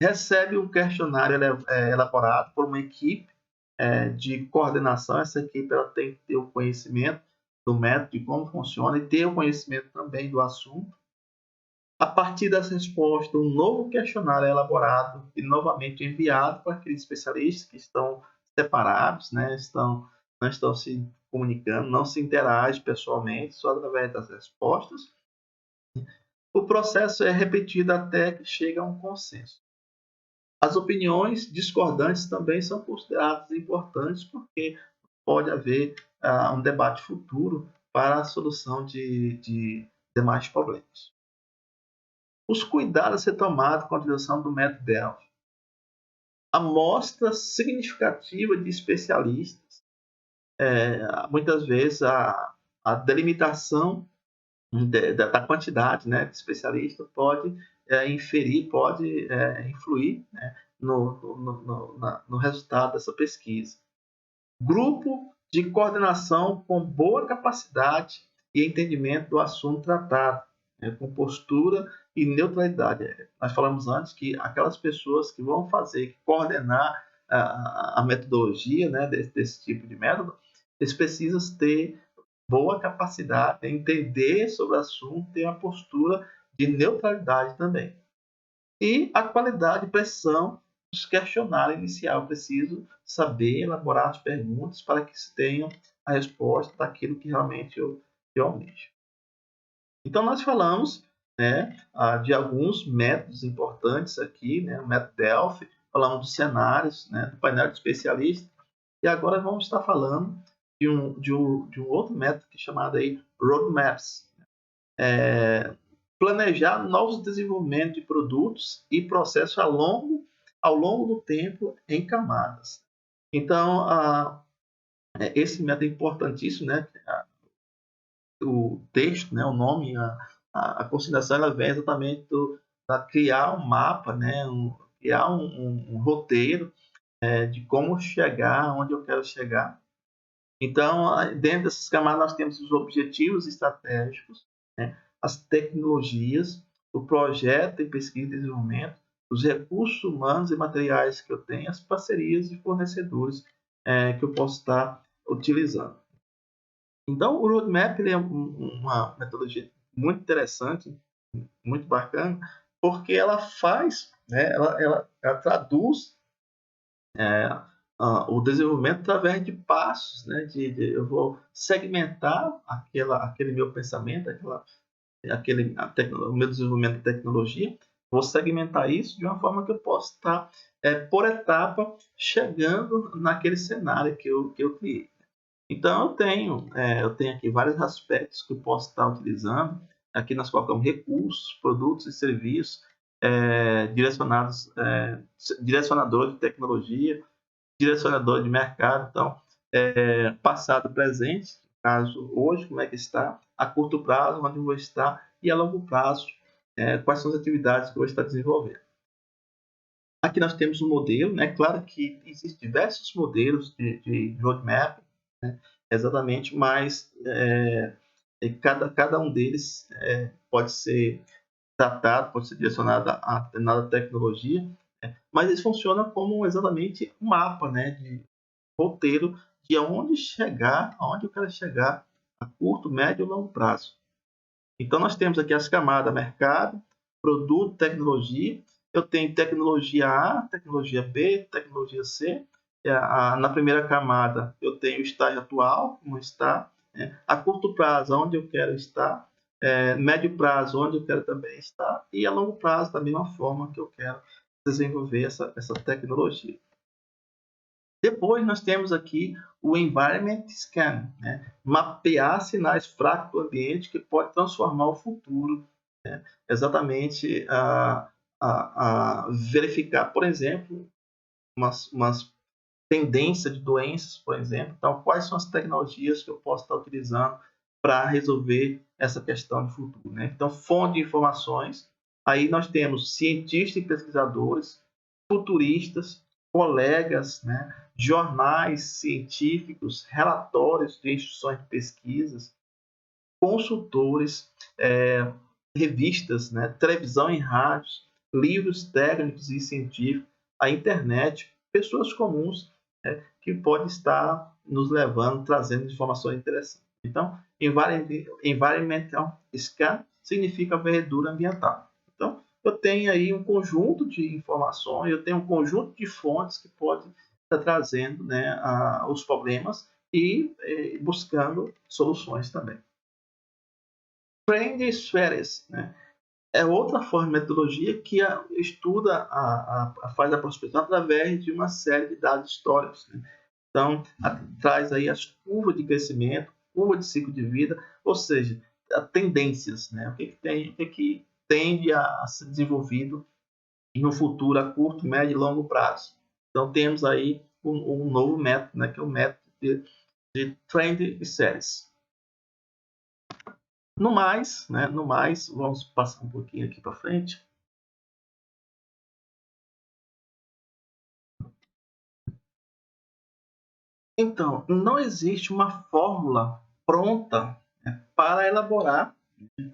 Recebe um questionário elaborado por uma equipe de coordenação. Essa equipe ela tem que ter o conhecimento do método, de como funciona, e ter o conhecimento também do assunto. A partir dessa resposta, um novo questionário é elaborado e novamente enviado para aqueles especialistas que estão separados, né? Não estão se comunicando, não se interagem pessoalmente, só através das respostas. O processo é repetido até que chegue a um consenso. As opiniões discordantes também são consideradas importantes, porque pode haver um debate futuro para a solução de demais problemas. Os cuidados a ser tomados com a utilização do método Delphi. Amostra significativa de especialistas. Muitas vezes a delimitação da quantidade, né, de especialistas pode inferir, pode influir, né, no resultado dessa pesquisa. Grupo de coordenação com boa capacidade e entendimento do assunto tratado, né, com postura e neutralidade. Nós falamos antes que aquelas pessoas que vão coordenar a metodologia, né, desse tipo de método, eles precisam ter boa capacidade, entender sobre o assunto, ter uma postura de neutralidade também. E a qualidade e precisão dos questionários inicial. Preciso saber elaborar as perguntas para que se tenha a resposta daquilo que realmente eu almejo. Então, nós falamos, né, de alguns métodos importantes aqui, né, o método Delphi, falamos dos cenários, né, do painel de especialistas, e agora vamos estar falando de um outro método que é chamado aí Roadmaps. Planejar novos desenvolvimentos de produtos e processos ao longo do tempo em camadas. Então, esse método é importantíssimo, né? O texto, né? O nome, a consideração, ela vem exatamente para criar um mapa, né? Criar um roteiro de como chegar onde eu quero chegar. Então, dentro dessas camadas, nós temos os objetivos estratégicos, né? As tecnologias, o projeto de pesquisa e desenvolvimento, os recursos humanos e materiais que eu tenho, as parcerias e fornecedores que eu posso estar utilizando. Então, o Roadmap ele é uma metodologia muito interessante, muito bacana, porque ela faz, né, ela traduz o desenvolvimento através de passos, né? Eu vou segmentar aquele meu pensamento, o meu desenvolvimento de tecnologia, vou segmentar isso de uma forma que eu possa estar, por etapa, chegando naquele cenário que eu criei. Então, eu tenho aqui vários aspectos que eu posso estar utilizando. Aqui nós colocamos recursos, produtos e serviços direcionador de tecnologia, direcionador de mercado. Então, passado, presente, caso hoje, como é que está, a curto prazo, onde eu vou estar, e a longo prazo, quais são as atividades que eu vou estar desenvolvendo. aqui nós temos um modelo, né? Claro que existem diversos modelos de roadmap, né? Exatamente, mas cada um deles pode ser tratado, pode ser direcionado a determinada tecnologia, né? Mas eles funcionam como exatamente um mapa, né? De roteiro de aonde chegar, aonde eu quero chegar a curto, médio e longo prazo. Então, nós temos aqui as camadas mercado, produto, tecnologia. Eu tenho tecnologia A, tecnologia B, tecnologia C. Na primeira camada, eu tenho o estágio atual, como está. A curto prazo, onde eu quero estar. Médio prazo, onde eu quero também estar. E a longo prazo, da mesma forma que eu quero desenvolver essa tecnologia. Depois nós temos aqui o Environment Scan, né? Mapear sinais fracos do ambiente que pode transformar o futuro, né? Exatamente a verificar, por exemplo, umas tendências de doenças, por exemplo. Então, quais são as tecnologias que eu posso estar utilizando para resolver essa questão de futuro, né? Então, fonte de informações. Aí nós temos cientistas e pesquisadores, futuristas, colegas, né? Jornais científicos, relatórios de instituições de pesquisas, consultores, revistas, né? Televisão e rádios, livros técnicos e científicos, a internet, pessoas comuns, né? Que podem estar nos levando, trazendo informações interessantes. Então, Environmental Scan significa varredura ambiental. Então, eu tenho aí um conjunto de informações, eu tenho um conjunto de fontes que podem estar trazendo, né, os problemas e buscando soluções também. Trend Spheres, né, é outra forma de metodologia que estuda, faz a prospecção através de uma série de dados históricos, né? Então, traz aí as curvas de crescimento, curva de ciclo de vida, ou seja, tendências, né? O que tende a ser desenvolvido no futuro a curto, médio e longo prazo. Então, temos aí um novo método, né? Que é o método de Trend Series. No mais, vamos passar um pouquinho aqui para frente. Então, não existe uma fórmula pronta, né, para elaborar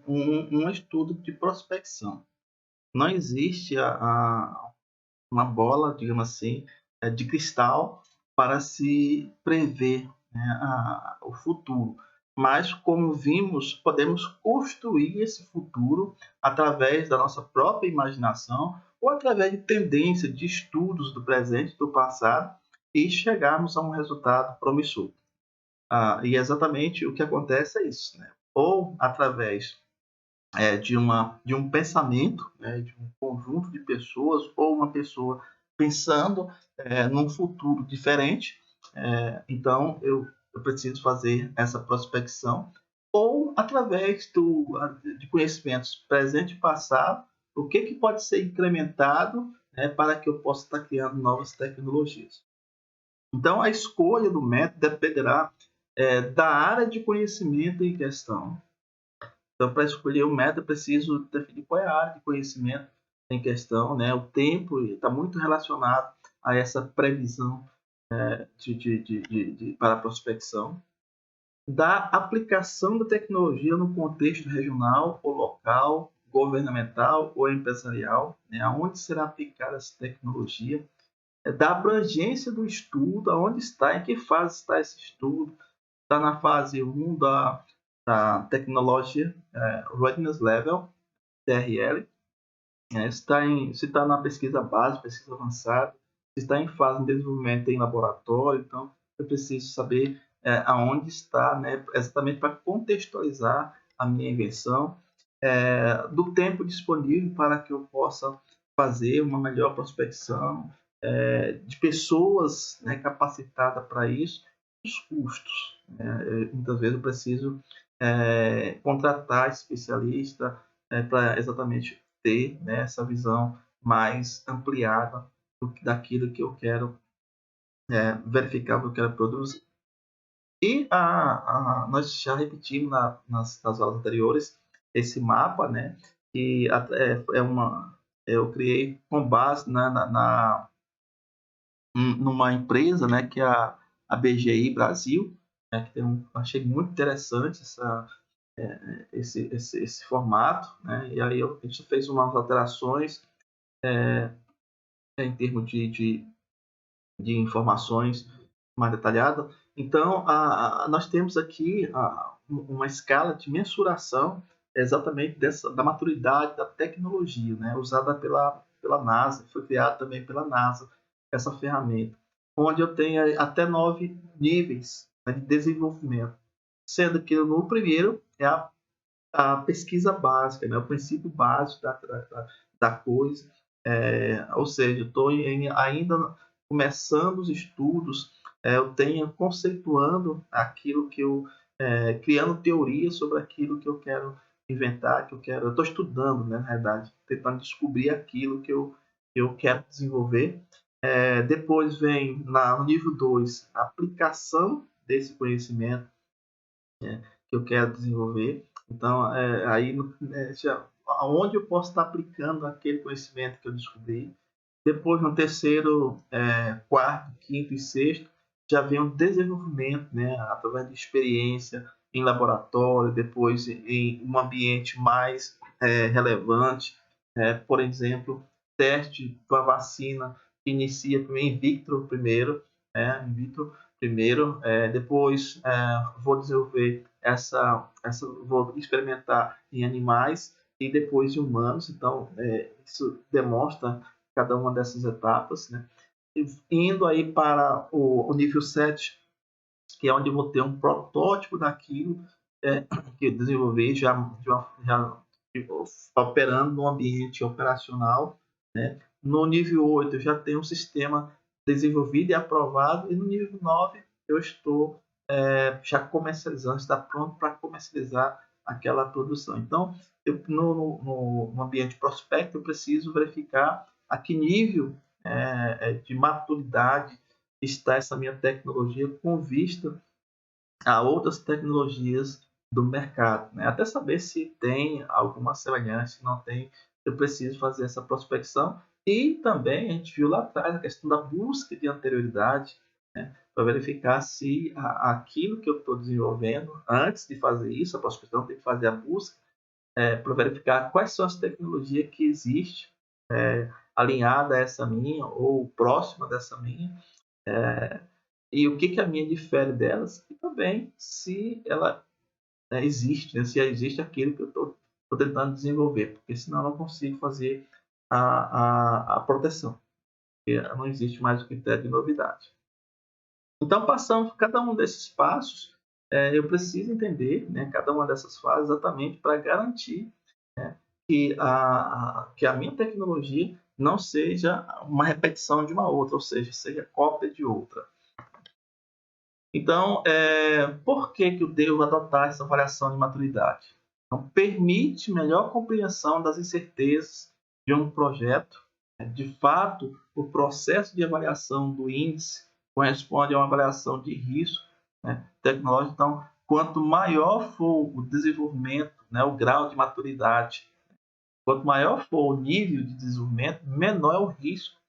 um estudo de prospecção. Não existe uma bola, digamos assim, de cristal para se prever, né, o futuro. Mas, como vimos, podemos construir esse futuro através da nossa própria imaginação ou através de tendências de estudos do presente, do passado, e chegarmos a um resultado promissor. E exatamente o que acontece é isso, né? Ou através de um pensamento, né, de um conjunto de pessoas, ou uma pessoa pensando num futuro diferente, então eu preciso fazer essa prospecção, ou através de conhecimentos presente e passado, o que pode ser incrementado, né, para que eu possa estar criando novas tecnologias. Então, a escolha do método dependerá da área de conhecimento em questão. Então, para escolher o método, eu preciso definir qual é a área de conhecimento em questão, né? O tempo está muito relacionado a essa previsão para a prospecção. Da aplicação da tecnologia no contexto regional ou local, governamental ou empresarial, né? Aonde será aplicada essa tecnologia, da abrangência do estudo, aonde está, em que fase está esse estudo. Está na fase 1 da tecnologia Readiness Level, TRL, se está na pesquisa básica, pesquisa avançada, se está em fase de desenvolvimento em laboratório, então eu preciso saber aonde está, né, exatamente para contextualizar a minha invenção, do tempo disponível para que eu possa fazer uma melhor prospecção, de pessoas, né, capacitadas para isso, os custos. Muitas vezes eu preciso contratar especialista para exatamente ter, né, essa visão mais ampliada daquilo que eu quero verificar, o que eu quero produzir. E nós já repetimos nas aulas anteriores esse mapa, né, que eu criei com base numa empresa, né, que é a BGI Brasil, né, que achei muito interessante esse formato, né, e aí a gente fez umas alterações em termos de informações mais detalhadas. Então, nós temos aqui uma escala de mensuração exatamente da maturidade da tecnologia, né, usada pela NASA, foi criada também pela NASA, essa ferramenta, onde eu tenho até 9 níveis, né, de desenvolvimento, sendo que no primeiro é a pesquisa básica, né, o princípio básico da coisa, ou seja, estou ainda começando os estudos, eu tenho conceituando aquilo que eu, criando teorias sobre aquilo que eu quero inventar, eu estou estudando, né, na realidade, tentando descobrir aquilo que eu quero desenvolver. Depois vem no nível 2 a aplicação desse conhecimento, que eu quero desenvolver. Então, aí, onde eu posso estar aplicando aquele conhecimento que eu descobri. Depois, no terceiro, quarto, quinto e sexto, já vem o desenvolvimento, né, através de experiência em laboratório, depois em um ambiente mais relevante. Por exemplo, teste para vacina que inicia em vitro primeiro, depois vou desenvolver vou experimentar em animais e depois em humanos. Então, isso demonstra cada uma dessas etapas, né? Indo aí para o nível 7, que é onde eu vou ter um protótipo daquilo que eu desenvolvi já operando no ambiente operacional, né? No nível 8 eu já tenho um sistema desenvolvido e aprovado, e no nível 9 eu estou já comercializando, está pronto para comercializar aquela produção. Então, no ambiente prospecto, eu preciso verificar a que nível de maturidade está essa minha tecnologia com vista a outras tecnologias do mercado, né? Até saber se tem alguma semelhança, se não tem, eu preciso fazer essa prospecção. E também a gente viu lá atrás a questão da busca de anterioridade, né? Para verificar se aquilo que eu estou desenvolvendo, antes de fazer isso, a prospecção tem que fazer a busca, para verificar quais são as tecnologias que existem alinhada a essa minha ou próxima dessa minha, e o que a minha difere delas, e também se ela existe, né? Se existe aquilo que eu estou tentando desenvolver, porque senão eu não consigo fazer a proteção, porque não existe mais o critério de novidade. Então, passando cada um desses passos, eu preciso entender, né, cada uma dessas fases exatamente para garantir, né, que a minha tecnologia não seja uma repetição de uma outra, ou seja cópia de outra. Então, por que eu devo adotar essa avaliação de maturidade? Então, permite melhor compreensão das incertezas de um projeto. De fato, o processo de avaliação do índice corresponde a uma avaliação de risco, né, tecnológico. Então, quanto maior for o desenvolvimento, né, o grau de maturidade, quanto maior for o nível de desenvolvimento, menor é o risco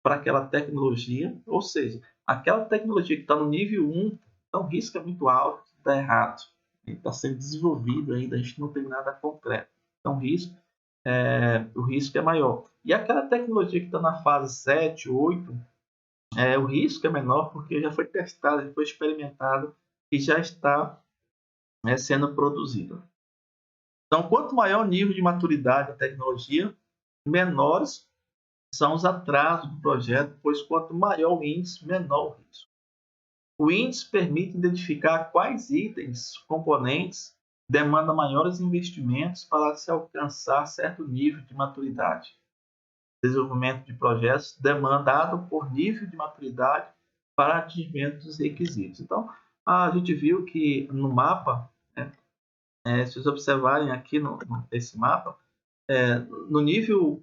para aquela tecnologia, ou seja, aquela tecnologia que está no nível 1, então o risco é muito alto, está errado, está sendo desenvolvido ainda, a gente não tem nada concreto, então o risco é maior. E aquela tecnologia que está na fase 7, 8, o risco é menor porque já foi testado, já foi experimentado e já está sendo produzido. Então, quanto maior o nível de maturidade da tecnologia, menores são os atrasos do projeto, pois quanto maior o índice, menor o risco. O índice permite identificar quais itens, componentes, demandam maiores investimentos para se alcançar certo nível de maturidade. Desenvolvimento de projetos demandado por nível de maturidade para atingimento dos requisitos. Então, a gente viu que no mapa, se vocês observarem aqui nesse mapa, no nível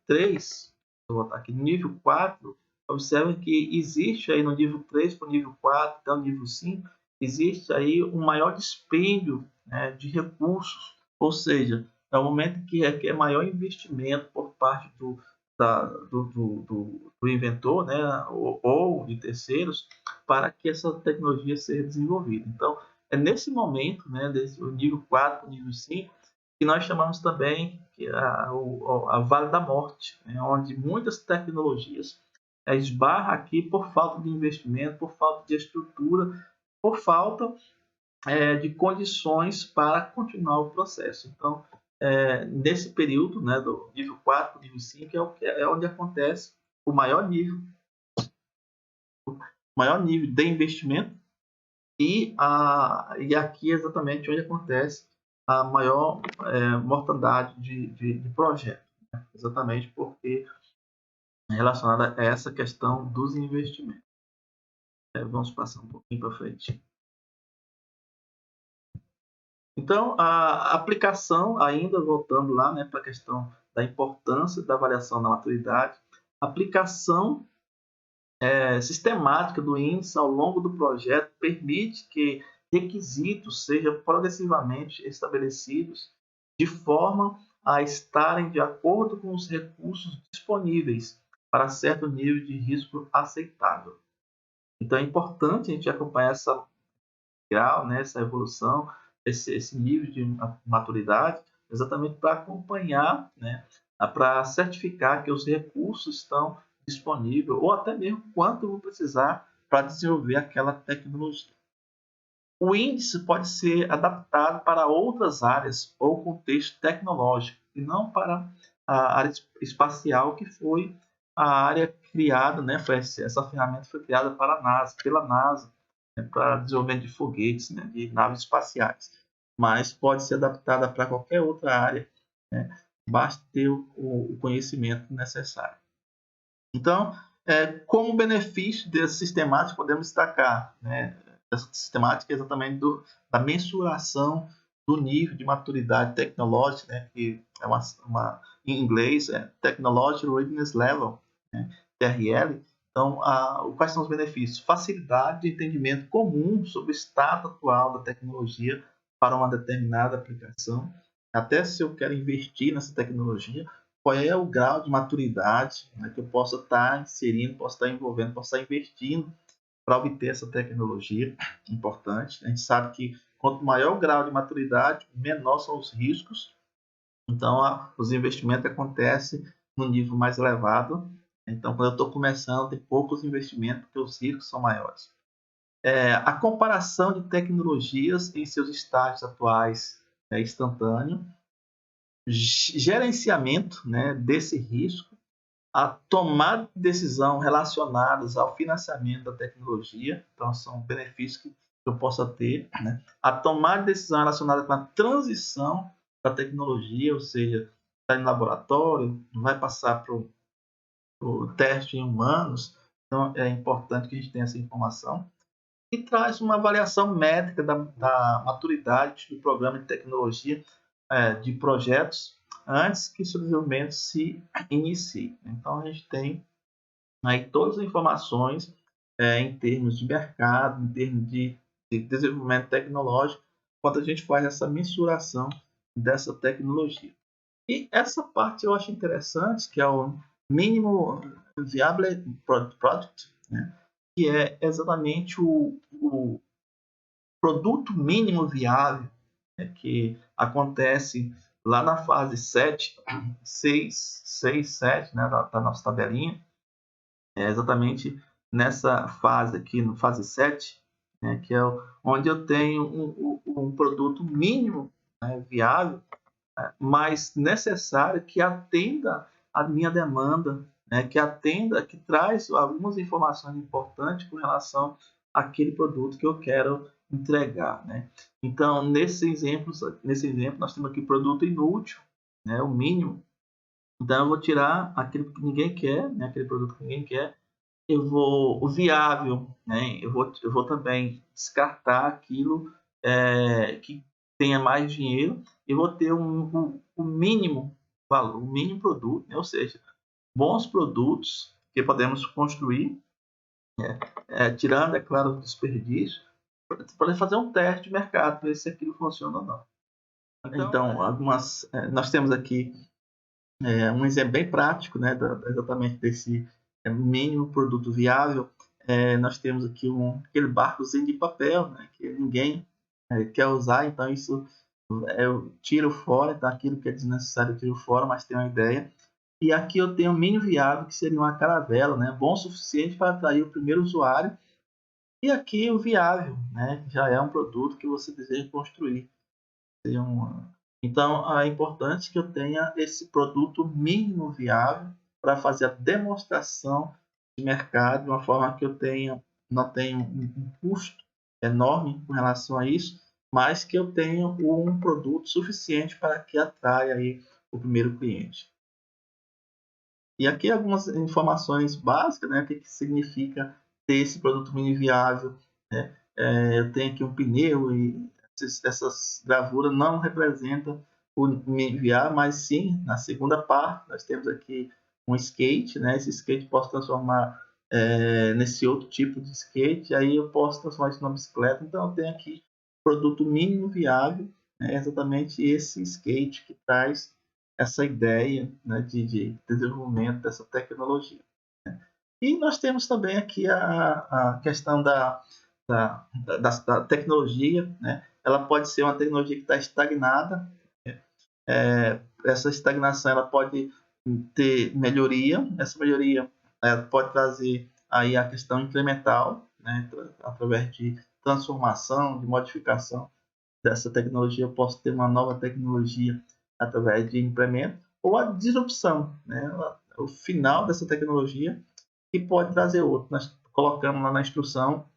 3, vou botar aqui, no nível 4, observem que existe aí no nível 3 para o nível 4 até o nível 5, existe aí um maior dispêndio, né, de recursos, ou seja, é o momento que requer maior investimento por parte do inventor, né, ou de terceiros, para que essa tecnologia seja desenvolvida. Então, é nesse momento, né, o nível 4, nível 5, que nós chamamos também a Vale da Morte, né, onde muitas tecnologias esbarra aqui por falta de investimento, por falta de estrutura, por falta de condições para continuar o processo. Então, nesse período, né, do nível 4 para o nível 5, é onde acontece o maior nível de investimento e aqui é exatamente onde acontece a maior mortandade de projeto, né? Exatamente porque é relacionada a essa questão dos investimentos. Vamos passar um pouquinho para frente. Então, a aplicação, ainda voltando lá, né, para a questão da importância da avaliação da maturidade, a aplicação sistemática do índice ao longo do projeto permite que requisitos sejam progressivamente estabelecidos de forma a estarem de acordo com os recursos disponíveis para certo nível de risco aceitável. Então, é importante a gente acompanhar essa grau, né, essa evolução, esse nível de maturidade, exatamente para acompanhar, né, para certificar que os recursos estão disponíveis, ou até mesmo quanto eu vou precisar para desenvolver aquela tecnologia. O índice pode ser adaptado para outras áreas ou contexto tecnológico, e não para a área espacial, que foi a área criada, né? Essa ferramenta foi criada pela NASA, né, para desenvolvimento de foguetes, né, de naves espaciais. Mas pode ser adaptada para qualquer outra área, né? Basta ter o conhecimento necessário. Então, como benefício dessa sistemática, podemos destacar, né, essa sistemática exatamente da mensuração do nível de maturidade tecnológica, né, que é em inglês, Technology Readiness Level, né, TRL. Então, quais são os benefícios? Facilidade de entendimento comum sobre o estado atual da tecnologia para uma determinada aplicação. Até se eu quero investir nessa tecnologia, qual é o grau de maturidade, né, que eu possa estar inserindo, possa estar envolvendo, possa estar investindo para obter essa tecnologia importante. A gente sabe que quanto maior o grau de maturidade, menor são os riscos. Então, os investimentos acontecem no nível mais elevado. Então, quando eu estou começando, tem poucos investimentos, porque os riscos são maiores. A comparação de tecnologias em seus estágios atuais é instantâneo. Gerenciamento, né, desse risco, a tomada de decisão relacionadas ao financiamento da tecnologia, então são benefícios que eu possa ter, né? A tomada de decisão relacionada com a transição da tecnologia, ou seja, está em laboratório, vai passar para o teste em humanos, então é importante que a gente tenha essa informação. E traz uma avaliação métrica da maturidade do programa de tecnologia de projetos antes que o seu desenvolvimento se inicie. Então, a gente tem aí todas as informações em termos de mercado, em termos de desenvolvimento tecnológico, quando a gente faz essa mensuração dessa tecnologia. E essa parte eu acho interessante, que é o mínimo viable product, né? Que é exatamente o produto mínimo viável, né, que acontece lá na fase 7, 6, 7, né, da nossa tabelinha. É exatamente nessa fase aqui, no fase 7, né, que é onde eu tenho um produto mínimo, né, viável, mas necessário, que atenda a minha demanda, né, que atenda, que traz algumas informações importantes com relação àquele produto que eu quero entregar, né? Então, nesse exemplo, nós temos aqui produto inútil, né, o mínimo. Então, eu vou tirar aquilo que ninguém quer, né, aquele produto que ninguém quer. O viável, né? Eu vou também descartar aquilo que tenha mais dinheiro, e vou ter o mínimo valor, o mínimo produto, né? Ou seja, bons produtos que podemos construir, tirando, é claro, o desperdício, para fazer um teste de mercado, para ver se aquilo funciona ou não. Então, nós temos aqui um exemplo bem prático, né, exatamente desse mínimo produto viável. Nós temos aqui aquele barcozinho de papel, né, que ninguém quer usar, então isso eu tiro fora, então aquilo que é desnecessário eu tiro fora, mas tem uma ideia. E aqui eu tenho o mínimo viável, que seria uma caravela, né, bom o suficiente para atrair o primeiro usuário. E aqui o viável, né, que já é um produto que você deseja construir. Então, é importante que eu tenha esse produto mínimo viável para fazer a demonstração de mercado de uma forma que eu não tenha um custo enorme com relação a isso, mas que eu tenha um produto suficiente para que atraia aí o primeiro cliente. E aqui algumas informações básicas, né? O que significa ter esse produto mínimo viável, né? Eu tenho aqui um pneu e essas gravuras não representam o mínimo viável, mas sim, na segunda parte, nós temos aqui um skate, né? Esse skate posso transformar nesse outro tipo de skate, aí eu posso transformar isso numa bicicleta. Então eu tenho aqui produto mínimo viável, né? Exatamente esse skate que traz essa ideia, né, de desenvolvimento dessa tecnologia. E nós temos também aqui a questão da tecnologia, né? Ela pode ser uma tecnologia que está estagnada. Essa estagnação ela pode ter melhoria. Essa melhoria pode trazer aí a questão incremental, né? Através de transformação, de modificação dessa tecnologia. Eu posso ter uma nova tecnologia através de implemento, ou a disrupção, né? O final dessa tecnologia, que pode trazer outro. Nós colocamos lá na instrução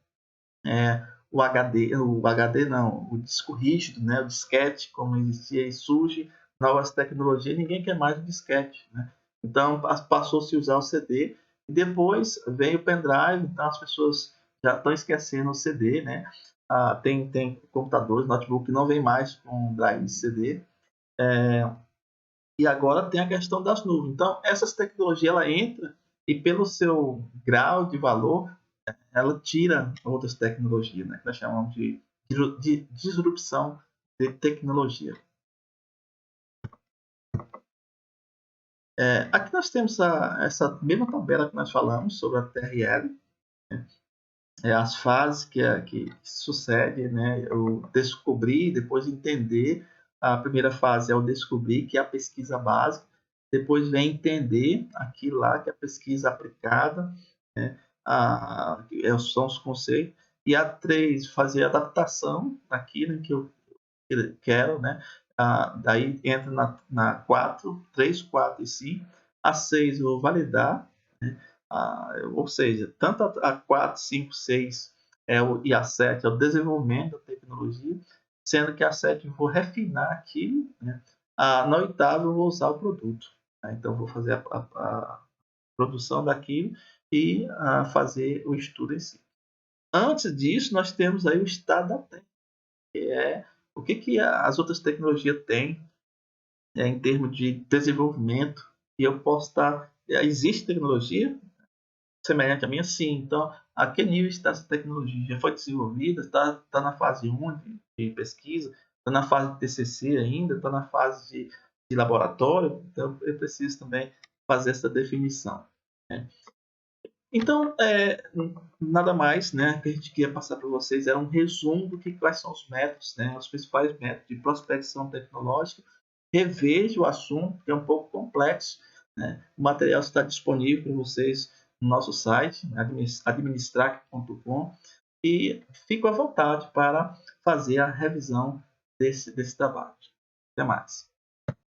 o HD não, o disco rígido, né? O disquete, como existia, e surge novas tecnologias, ninguém quer mais o disquete, né? Então passou-se a usar o CD, e depois veio o pendrive, então as pessoas já estão esquecendo o CD, né? Tem computadores, notebook que não vem mais com drive de CD, e agora tem a questão das nuvens. Então essas tecnologias ela entra e pelo seu grau de valor ela tira outras tecnologias, né, que nós chamamos de disrupção de tecnologia. Aqui nós temos essa mesma tabela que nós falamos sobre a TRL, né? As fases que sucedem, né? O descobrir, depois entender. A primeira fase é o descobrir, que é a pesquisa básica. Depois vem entender aquilo lá, que é a pesquisa aplicada, né? São os conceitos. E a 3, fazer a adaptação daquilo que eu quero, né? Daí entra na 4, 3, 4 e 5. A 6 eu vou validar, né? Ou seja, tanto a 4, 5, 6 e a 7 é o desenvolvimento da tecnologia, sendo que a 7 eu vou refinar aquilo, né? Na 8ª eu vou usar o produto, né? Então eu vou fazer a produção daquilo e fazer o estudo em si. Antes disso, nós temos aí o estado da técnica, que é o que as outras tecnologias têm em termos de desenvolvimento, e eu posso estar... Existe tecnologia semelhante à minha? Sim. Então, a que nível está essa tecnologia? Já foi desenvolvida? Está na fase 1 de pesquisa? Está na fase de TCC ainda? Está na fase de laboratório? Então, eu preciso também fazer essa definição, né? Então, nada mais, né, que a gente queria passar para vocês era um resumo do quais são os métodos, né, os principais métodos de prospecção tecnológica. Reveja o assunto, que é um pouco complexo, né? O material está disponível para vocês no nosso site, administrac.com, e fico à vontade para fazer a revisão desse trabalho. Até mais.